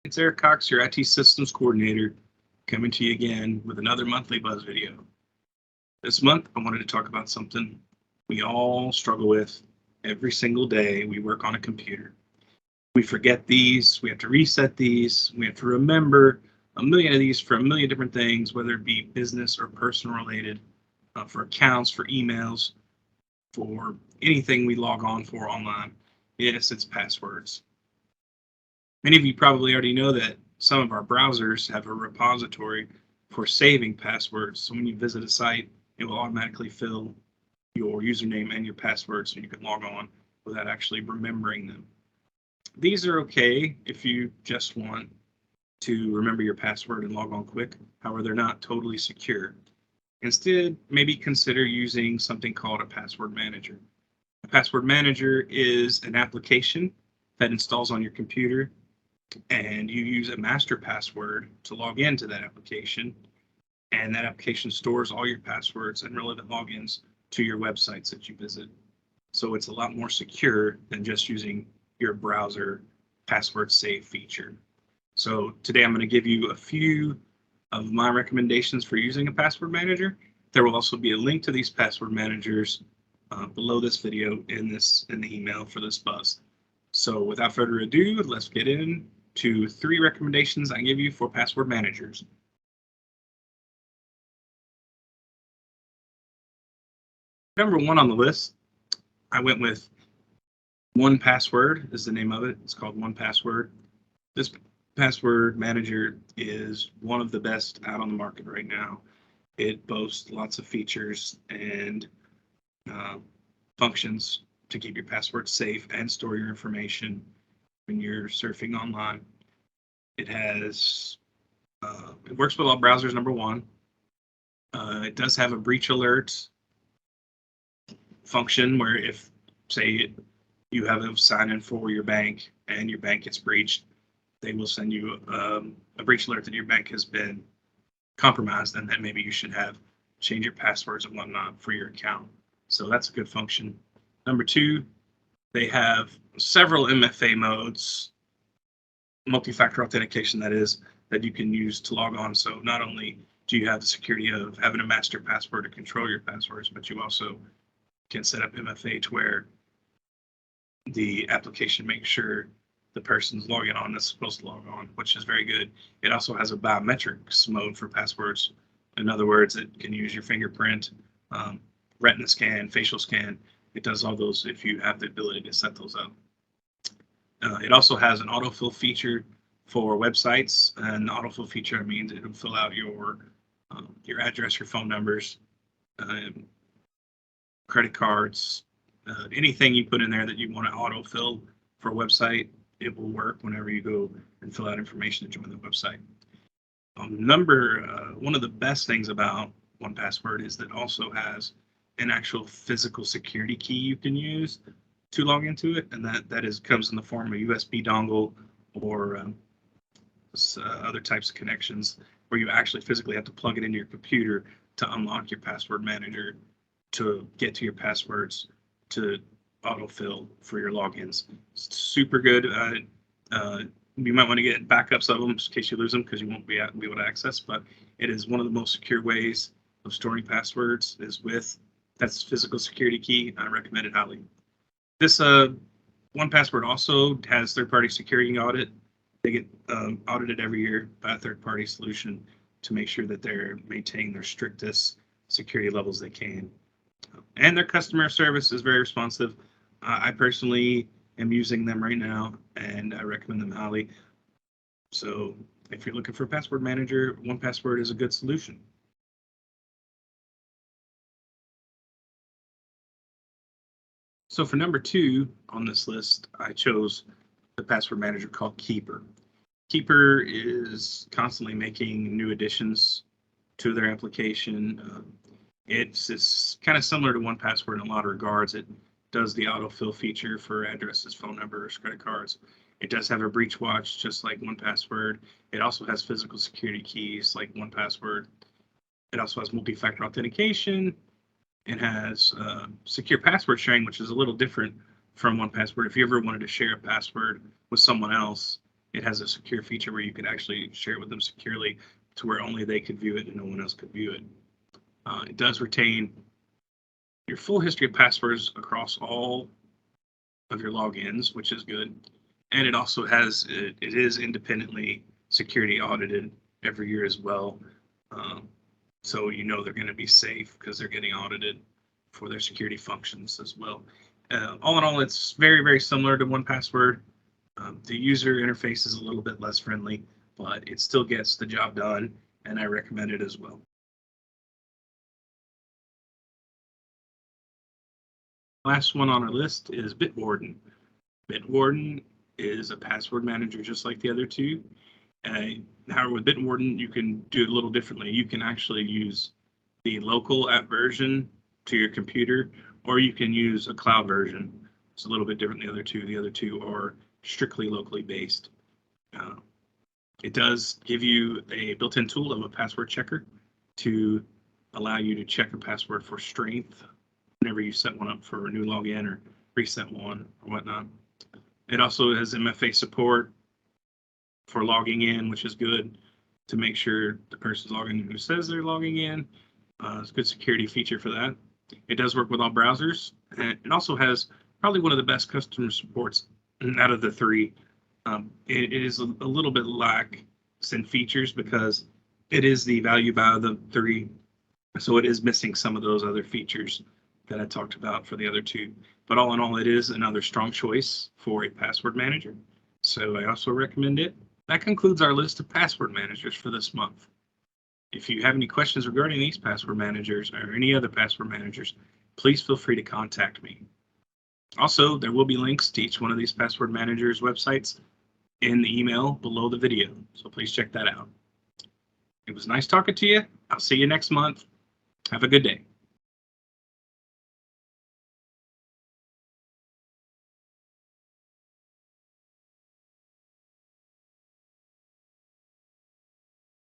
It's Erik Cox, your IT Systems Coordinator, coming to you again with another monthly Buzz video. This month, I wanted to talk about something we all struggle with every single day we work on a computer. We forget these, we have to reset these, we have to remember a million of these for a million different things, whether it be business or personal related, for accounts, for emails, for anything we log on for online. Yes, it's passwords. Many of you probably already know that some of our browsers have a repository for saving passwords. So when you visit a site, it will automatically fill your username and your password so you can log on without actually remembering them. These are okay if you just want to remember your password and log on quick. However, they're not totally secure. Instead, maybe consider using something called a password manager. A password manager is an application that installs on your computer, and you use a master password to log into that application, and that application stores all your passwords and relevant logins to your websites that you visit. So it's a lot more secure than just using your browser password save feature. So today I'm going to give you a few of my recommendations for using a password manager. There will also be a link to these password managers below this video in the email for this buzz. So without further ado, let's get into 3 recommendations I give you for password managers. Number 1 on the list, I went with 1Password is the name of it. It's called 1Password. This password manager is one of the best out on the market right now. It boasts lots of features and functions to keep your password safe and store your information when you're surfing online. It has it works with all browsers, number 1. It does have a breach alert function where if, say, you have a sign-in for your bank and your bank gets breached, they will send you a breach alert that your bank has been compromised and that maybe you should have change your passwords and whatnot for your account. So that's a good function. Number 2, they have several MFA modes, multi-factor authentication that is, that you can use to log on. So not only do you have the security of having a master password to control your passwords, but you also can set up MFA to where the application makes sure the person's logging on that's supposed to log on, which is very good. It also has a biometrics mode for passwords. In other words, it can use your fingerprint, retina scan, facial scan. It does all those if you have the ability to set those up. It also has an autofill feature for websites, and the autofill feature means it'll fill out your address, your phone numbers, credit cards, anything you put in there that you want to autofill for a website. It will work whenever you go and fill out information to join the website. One of the best things about 1Password is that it also has an actual physical security key you can use to log into it, and that comes in the form of a USB dongle or other types of connections where you actually physically have to plug it into your computer to unlock your password manager to get to your passwords to autofill for your logins. It's super good. You might want to get backups of them in case you lose them because you won't be able to access, but it is one of the most secure ways of storing passwords is with that physical security key. I recommend it highly. This 1Password also has third-party security audit. They get audited every year by a third-party solution to make sure that they're maintaining their strictest security levels they can. And their customer service is very responsive. I personally am using them right now, and I recommend them highly. So if you're looking for a password manager, 1Password is a good solution. So for number 2 on this list, I chose the password manager called Keeper. Keeper is constantly making new additions to their application. It's kind of similar to 1Password in a lot of regards. It does the autofill feature for addresses, phone numbers, credit cards. It does have a breach watch, just like 1Password. It also has physical security keys, like 1Password. It also has multi-factor authentication. It has secure password sharing, which is a little different from 1Password. If you ever wanted to share a password with someone else, it has a secure feature where you could actually share it with them securely to where only they could view it and no one else could view it. It does retain your full history of passwords across all of your logins, which is good. And it also has, it is independently security audited every year as well. So you know they're going to be safe because they're getting audited for their security functions as well. All in all, it's very, very similar to 1Password. The user interface is a little bit less friendly, but it still gets the job done, and I recommend it as well. Last one on our list is Bitwarden. Bitwarden is a password manager just like the other two. However, with Bitwarden, you can do it a little differently. You can actually use the local app version to your computer, or you can use a cloud version. It's a little bit different than the other two. The other two are strictly locally based. It does give you a built-in tool of a password checker to allow you to check a password for strength whenever you set one up for a new login or reset one or whatnot. It also has MFA support for logging in, which is good to make sure the person's logging in who says they're logging in. It's a good security feature for that. It does work with all browsers, and it also has probably one of the best customer supports out of the three. It is a little bit lacks in features because it is the value buy of the three, so it is missing some of those other features that I talked about for the other two. But all in all, it is another strong choice for a password manager. So I also recommend it. That concludes our list of password managers for this month. If you have any questions regarding these password managers or any other password managers, please feel free to contact me. Also, there will be links to each one of these password managers websites in the email below the video, so please check that out. It was nice talking to you. I'll see you next month. Have a good day.